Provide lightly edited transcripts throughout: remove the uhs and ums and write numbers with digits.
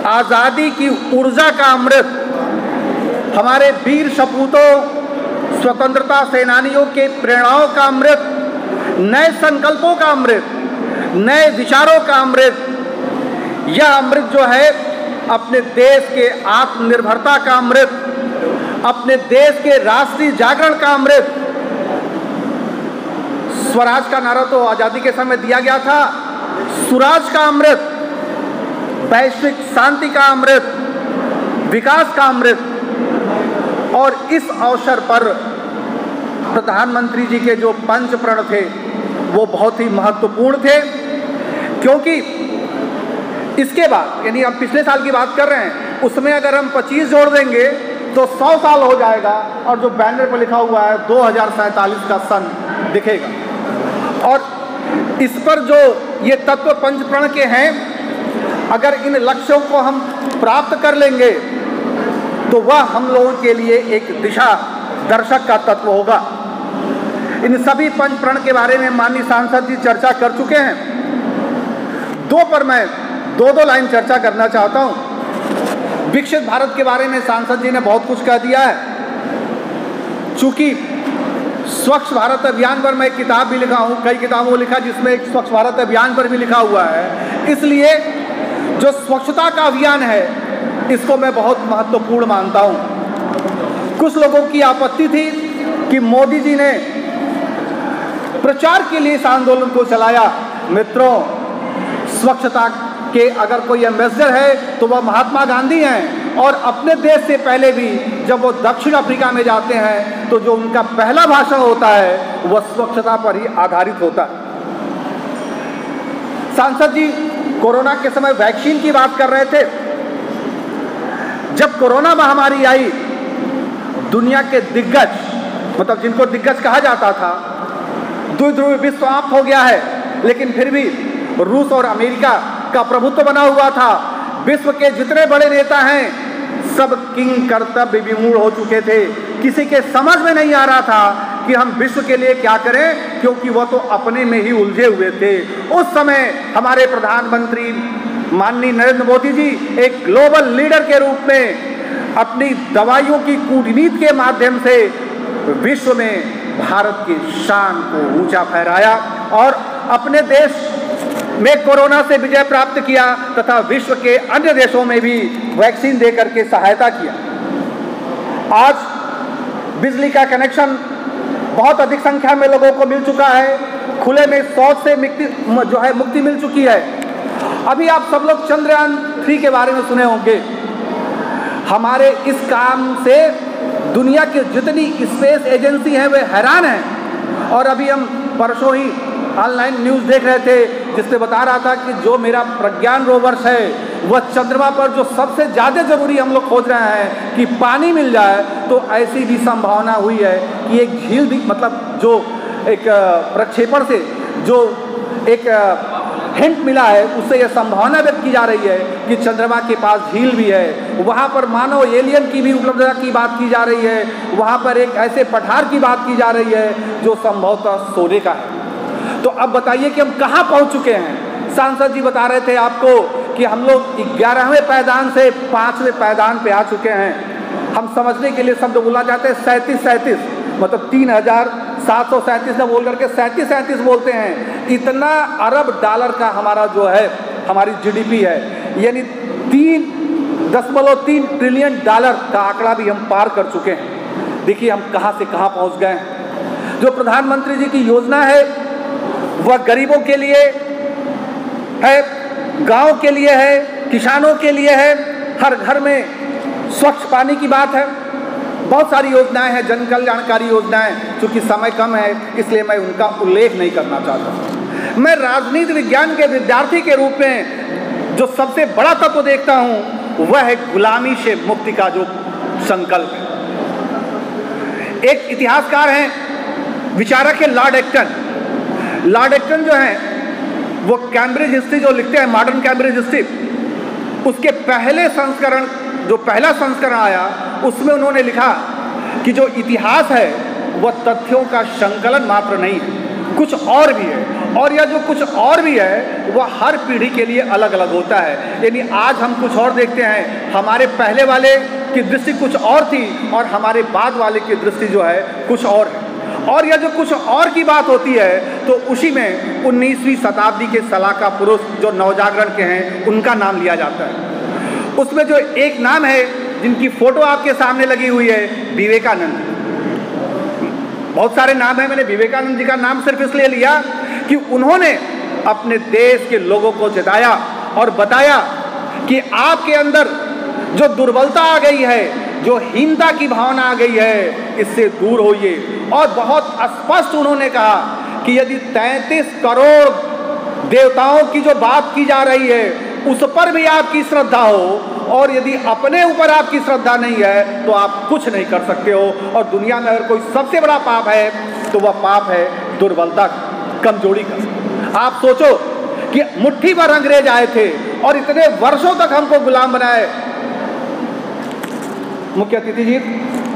आजादी की ऊर्जा का अमृत, हमारे वीर सपूतों, स्वतंत्रता सेनानियों के प्रेरणाओं का अमृत, नए संकल्पों का अमृत, नए विचारों का अमृत। यह अमृत जो है अपने देश के आत्मनिर्भरता का अमृत, अपने देश के राष्ट्रीय जागरण का अमृत। स्वराज का नारा तो आजादी के समय दिया गया था, सुराज का अमृत, वैश्विक शांति का अमृत, विकास का अमृत। और इस अवसर पर प्रधानमंत्री जी के जो पंच प्रण थे वो बहुत ही महत्वपूर्ण थे, क्योंकि इसके बाद, यानी हम पिछले साल की बात कर रहे हैं, उसमें अगर हम 25 जोड़ देंगे तो 100 साल हो जाएगा, और जो बैनर पर लिखा हुआ है 2047 का सन दिखेगा। और इस पर जो ये तत्व पंच प्रण के हैं, अगर इन लक्ष्यों को हम प्राप्त कर लेंगे तो वह हम लोगों के लिए एक दिशा दर्शक का तत्व होगा। इन सभी पंच प्रण के बारे में माननीय सांसद जी चर्चा कर चुके हैं। दो पर मैं दो लाइन चर्चा करना चाहता हूं। विकसित भारत के बारे में सांसद जी ने बहुत कुछ कह दिया है। चूंकि स्वच्छ भारत अभियान पर मैं एक किताब भी लिखा हूं, कई किताबों को लिखा जिसमें एक स्वच्छ भारत अभियान पर भी लिखा हुआ है, इसलिए जो स्वच्छता का अभियान है इसको मैं बहुत महत्वपूर्ण मानता हूं। कुछ लोगों की आपत्ति थी कि मोदी जी ने प्रचार के लिए इस आंदोलन को चलाया। मित्रों, स्वच्छता के अगर कोई एम्बेसडर है तो वह महात्मा गांधी हैं, और अपने देश से पहले भी जब वो दक्षिण अफ्रीका में जाते हैं तो जो उनका पहला भाषण होता है वह स्वच्छता पर ही आधारित होता है। सांसद जी कोरोना के समय वैक्सीन की बात कर रहे थे। जब कोरोना महामारी आई, दुनिया के दिग्गज, मतलब जिनको दिग्गज कहा जाता था, ध्रुवीय विश्व समाप्त हो गया है, लेकिन फिर भी रूस और अमेरिका का प्रभुत्व बना हुआ था। विश्व के जितने बड़े नेता हैं सब किंग कर्तव्य विमूढ़ हो चुके थे। किसी के समझ में नहीं आ रहा था कि हम विश्व के लिए क्या करें, क्योंकि वो तो अपने में ही उलझे हुए थे। उस समय हमारे प्रधानमंत्री माननीय नरेंद्र मोदी जी एक ग्लोबल लीडर के रूप में अपनी दवाइयों की कूटनीति के माध्यम से विश्व में भारत की शान को ऊंचा फहराया और अपने देश में कोरोना से विजय प्राप्त किया तथा विश्व के अन्य देशों में भी वैक्सीन देकर के सहायता किया। आज बिजली का कनेक्शन बहुत अधिक संख्या में लोगों को मिल चुका है, खुले में शौच से मुक्ति मिल चुकी है। अभी आप सब लोग चंद्रयान 3 के बारे में सुने होंगे। हमारे इस काम से दुनिया की जितनी स्पेस एजेंसी हैं वे हैरान हैं। और अभी हम परसों ही ऑनलाइन न्यूज़ देख रहे थे जिसमें बता रहा था कि जो मेरा प्रज्ञान रोवर्स है वह चंद्रमा पर जो सबसे ज़्यादा ज़रूरी हम लोग खोज रहे हैं कि पानी मिल जाए, तो ऐसी भी संभावना हुई है कि एक झील भी, मतलब जो एक प्रक्षेपण से जो एक हिंट मिला है उससे यह संभावना व्यक्त की जा रही है कि चंद्रमा के पास झील भी है। वहाँ पर मानव एलियन की भी उपलब्धता की बात की जा रही है। वहाँ पर एक ऐसे पठार की बात की जा रही है जो संभवतः सोने का है। तो अब बताइए कि हम कहाँ पहुँच चुके हैं। सांसद जी बता रहे थे आपको कि हम लोग 11वें पायदान से 5वें पायदान पे आ चुके हैं। हम समझने के लिए शब्द बोलना चाहते हैं 37 मतलब 3737 न बोल करके 37 बोलते हैं। इतना अरब डॉलर का हमारा जो है हमारी जीडीपी है, यानी 3.3 ट्रिलियन डॉलर का आंकड़ा भी हम पार कर चुके हैं। देखिए हम कहाँ से कहाँ पहुँच गए हैं। जो प्रधानमंत्री जी की योजना है वह गरीबों के लिए है, गांव के लिए है, किसानों के लिए है, हर घर में स्वच्छ पानी की बात है। बहुत सारी योजनाएं हैं, जन कल्याणकारी योजनाएं। चूँकि समय कम है इसलिए मैं उनका उल्लेख नहीं करना चाहता। मैं राजनीति विज्ञान के विद्यार्थी के रूप में जो सबसे बड़ा तत्व देखता हूँ वह है गुलामी से मुक्ति का जो संकल्प है। एक इतिहासकार हैं, विचारक है लॉर्ड एक्टन। लॉर्ड एक्टन जो हैं वो कैम्ब्रिज हिस्ट्री जो लिखते हैं, मॉडर्न कैम्ब्रिज हिस्ट्री, उसके पहले संस्करण, जो पहला संस्करण आया उसमें उन्होंने लिखा कि जो इतिहास है वह तथ्यों का संकलन मात्र नहीं है, कुछ और भी है। और यह जो कुछ और भी है वह हर पीढ़ी के लिए अलग अलग होता है। यानी आज हम कुछ और देखते हैं, हमारे पहले वाले की दृष्टि कुछ और थी और हमारे बाद वाले की दृष्टि जो है कुछ और है। और यह जो कुछ और की बात होती है तो उसी में 19वीं शताब्दी के सलाका पुरुष जो नवजागरण के हैं उनका नाम लिया जाता है। उसमें जो एक नाम है जिनकी फोटो आपके सामने लगी हुई है, विवेकानंद। बहुत सारे नाम हैं, मैंने विवेकानंद जी का नाम सिर्फ इसलिए लिया कि उन्होंने अपने देश के लोगों को चेताया और बताया कि आपके अंदर जो दुर्बलता आ गई है, जो हीनता की भावना आ गई है, इससे दूर होइए। और बहुत स्पष्ट उन्होंने कहा कि यदि 33 करोड़ देवताओं की जो बात की जा रही है उस पर भी आपकी श्रद्धा हो और यदि अपने ऊपर आपकी श्रद्धा नहीं है तो आप कुछ नहीं कर सकते हो। और दुनिया में अगर कोई सबसे बड़ा पाप है तो वह पाप है दुर्बलता, कमजोरी का। आप सोचो कि मुट्ठी भर अंग्रेज आए थे और इतने वर्षों तक हमको गुलाम बनाए। मुख्य अतिथि जी,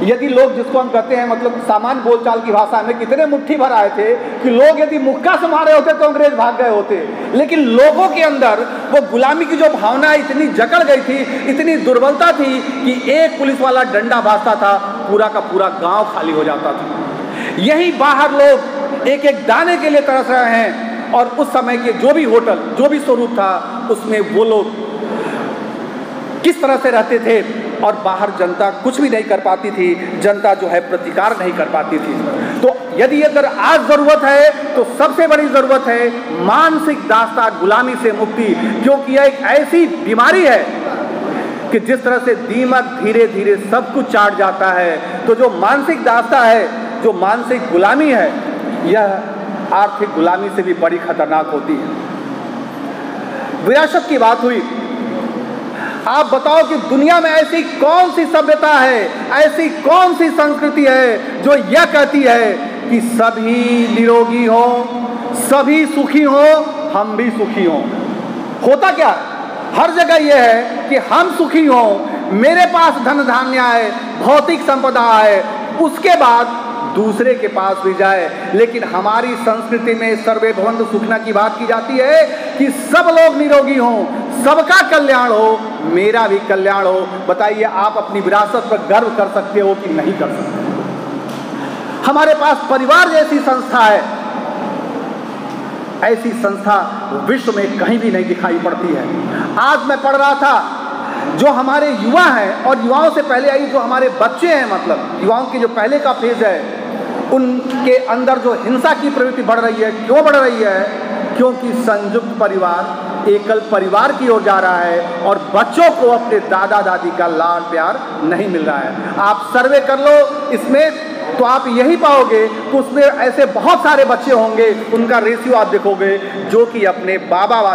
यदि लोग, जिसको हम कहते हैं मतलब सामान्य बोलचाल की भाषा में, कितने मुट्ठी भर आए थे कि लोग यदि मुक्का से मारे होते तो अंग्रेज भाग गए होते। लेकिन लोगों के अंदर वो गुलामी की जो भावना इतनी जकड़ गई थी, इतनी दुर्बलता थी कि एक पुलिस वाला डंडा बाजता था, पूरा का पूरा गांव खाली हो जाता था। यही बाहर लोग एक एक दाने के लिए तरस रहे हैं। और उस समय के जो भी होटल, जो भी स्वरूप था, उसमें वो लोग किस तरह से रहते थे और बाहर जनता कुछ भी नहीं कर पाती थी, जनता जो है प्रतिकार नहीं कर पाती थी। तो यदि अगर आज जरूरत है तो सबसे बड़ी जरूरत है मानसिक दास्ता, गुलामी से मुक्ति। क्योंकि यह एक ऐसी बीमारी है कि जिस तरह से दीमक धीरे धीरे सब कुछ चाट जाता है, तो जो मानसिक दास्ता है, जो मानसिक गुलामी है, यह आर्थिक गुलामी से भी बड़ी खतरनाक होती है। विरासत की बात हुई, आप बताओ कि दुनिया में ऐसी कौन सी सभ्यता है, ऐसी कौन सी संस्कृति है जो यह कहती है कि सभी निरोगी हो, सभी सुखी हो, हम भी सुखी हो। होता क्या है? हर जगह यह है कि हम सुखी हो, मेरे पास धन धान्य आए, भौतिक संपदा आए, उसके बाद दूसरे के पास भी जाए। लेकिन हमारी संस्कृति में सर्वे भवन्तु सुखिनः की बात की जाती है कि सब लोग निरोगी हों, सबका कल्याण हो, मेरा भी कल्याण हो। बताइए, आप अपनी विरासत पर गर्व कर सकते हो कि नहीं कर सकते? हमारे पास परिवार जैसी संस्था है, ऐसी संस्था विश्व में कहीं भी नहीं दिखाई पड़ती है। आज मैं पढ़ रहा था, जो हमारे युवा हैं और युवाओं से पहले आई जो हमारे बच्चे हैं, मतलब युवाओं के जो पहले का फेज है, उनके अंदर जो हिंसा की प्रवृत्ति बढ़ रही है। क्यों बढ़ रही है? क्योंकि संयुक्त परिवार एकल परिवार की ओर जा रहा है और बच्चों को अपने दादा दादी का लाड प्यार नहीं मिल रहा है। आप सर्वे कर लो इसमें तो आप यही पाओगे कि उसमें ऐसे बहुत सारे बच्चे होंगे, उनका रेशियो आप देखोगे, जो कि अपने बाबा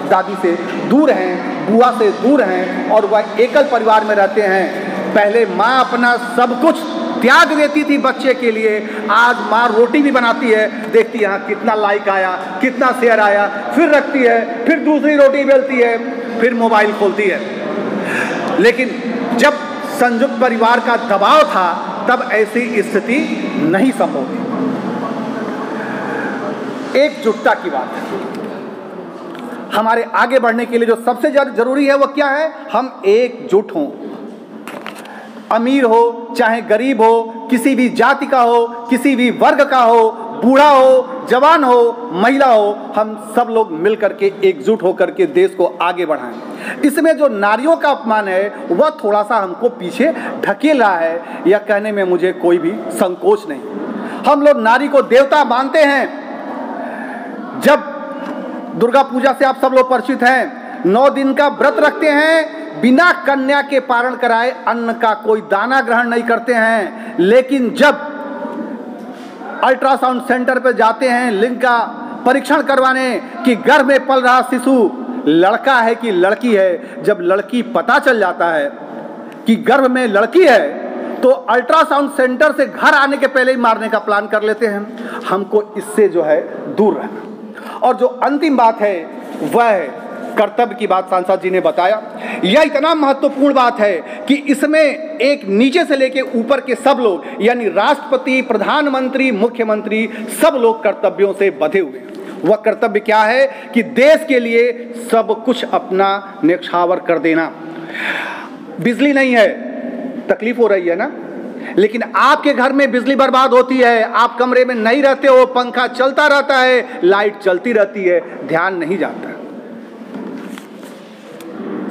दादी से दूर हैं, बुआ से दूर हैं और वह एकल परिवार में रहते हैं। पहले माँ अपना सब कुछ त्याग देती थी बच्चे के लिए, आज माँ रोटी भी बनाती है, देखती है यहाँ कितना लाइक आया, कितना शेयर आया, फिर रखती है, फिर दूसरी रोटी बेलती है, फिर मोबाइल खोलती है। लेकिन जब संयुक्त परिवार का दबाव था तब ऐसी स्थिति नहीं संभव थी। एकजुटता की बात है। हमारे आगे बढ़ने के लिए जो सबसे जरूरी है वो क्या है? हम एकजुट हों। अमीर हो चाहे गरीब हो, किसी भी जाति का हो, किसी भी वर्ग का हो, बूढ़ा हो, जवान हो, महिला हो, हम सब लोग मिल करके एकजुट होकर के देश को आगे बढ़ाएं। इसमें जो नारियों का अपमान है वह थोड़ा सा हमको पीछे ढकेल रहा है, यह कहने में मुझे कोई भी संकोच नहीं। हम लोग नारी को देवता मानते हैं। जब दुर्गा पूजा से आप सब लोग परिचित हैं, 9 दिन का व्रत रखते हैं, बिना कन्या के पारण कराए अन्न का कोई दाना ग्रहण नहीं करते हैं। लेकिन जब अल्ट्रासाउंड सेंटर पर जाते हैं लिंग का परीक्षण करवाने कि गर्भ में पल रहा शिशु लड़का है कि लड़की है, जब लड़की पता चल जाता है कि गर्भ में लड़की है तो अल्ट्रासाउंड सेंटर से घर आने के पहले ही मारने का प्लान कर लेते हैं। हमको इससे जो है दूर रहना। और जो अंतिम बात है वह है कर्तव्य की बात सांसद जी ने बताया। यह इतना महत्वपूर्ण बात है कि इसमें एक नीचे से लेके ऊपर के सब लोग, यानी राष्ट्रपति, प्रधानमंत्री, मुख्यमंत्री, सब लोग कर्तव्यों से बंधे हुए। वह कर्तव्य क्या है कि देश के लिए सब कुछ अपना न्यौछावर कर देना। बिजली नहीं है, तकलीफ हो रही है ना, लेकिन आपके घर में बिजली बर्बाद होती है, आप कमरे में नहीं रहते हो, पंखा चलता रहता है, लाइट चलती रहती है, ध्यान नहीं जाता।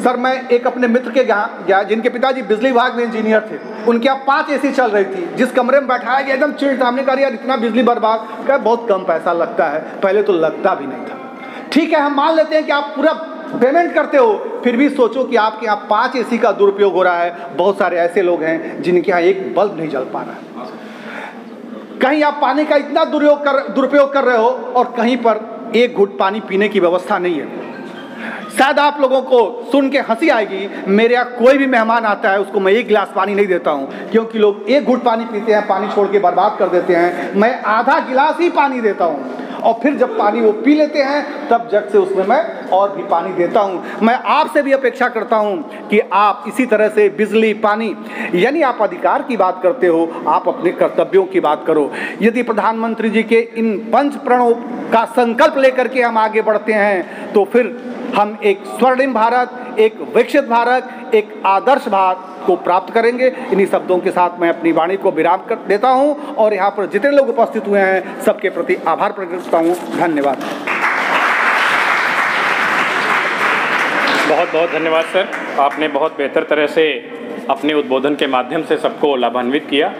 सर, मैं एक अपने मित्र के यहाँ गया जिनके पिताजी बिजली विभाग में इंजीनियर थे, उनके यहाँ 5 एसी चल रही थी। जिस कमरे में बैठाया गया एकदम चिढ़ था। हमने कहा यार इतना बिजली बर्बाद, क्या बहुत कम पैसा लगता है। पहले तो लगता भी नहीं था। ठीक है, हम मान लेते हैं कि आप पूरा पेमेंट करते हो, फिर भी सोचो कि आपके यहाँ 5 एसी का दुरुपयोग हो रहा है। बहुत सारे ऐसे लोग हैं जिनके यहाँ एक बल्ब नहीं जल पा रहा है। कहीं आप पानी का इतना दुरुपयोग कर रहे हो और कहीं पर एक घूंट पानी पीने की व्यवस्था नहीं है। शायद आप लोगों को सुन के हंसी आएगी, मेरे यहाँ कोई भी मेहमान आता है उसको मैं 1 गिलास पानी नहीं देता हूँ, क्योंकि लोग 1 घूंट पानी पीते हैं, पानी छोड़ के बर्बाद कर देते हैं। मैं आधा गिलास ही पानी देता हूँ और फिर जब पानी वो पी लेते हैं तब जग से उसमें मैं और भी पानी देता हूँ। मैं आपसे भी अपेक्षा करता हूँ कि आप इसी तरह से बिजली, पानी, यानी आप अधिकार की बात करते हो, आप अपने कर्तव्यों की बात करो। यदि प्रधानमंत्री जी के इन 5 प्रणों का संकल्प लेकर के हम आगे बढ़ते हैं तो फिर हम एक स्वर्णिम भारत, एक विकसित भारत, एक आदर्श भारत को प्राप्त करेंगे। इन्हीं शब्दों के साथ मैं अपनी वाणी को विराम कर देता हूं और यहाँ पर जितने लोग उपस्थित हुए हैं सबके प्रति आभार प्रकट करता हूं। धन्यवाद। बहुत बहुत धन्यवाद सर, आपने बहुत बेहतर तरह से अपने उद्बोधन के माध्यम से सबको लाभान्वित किया।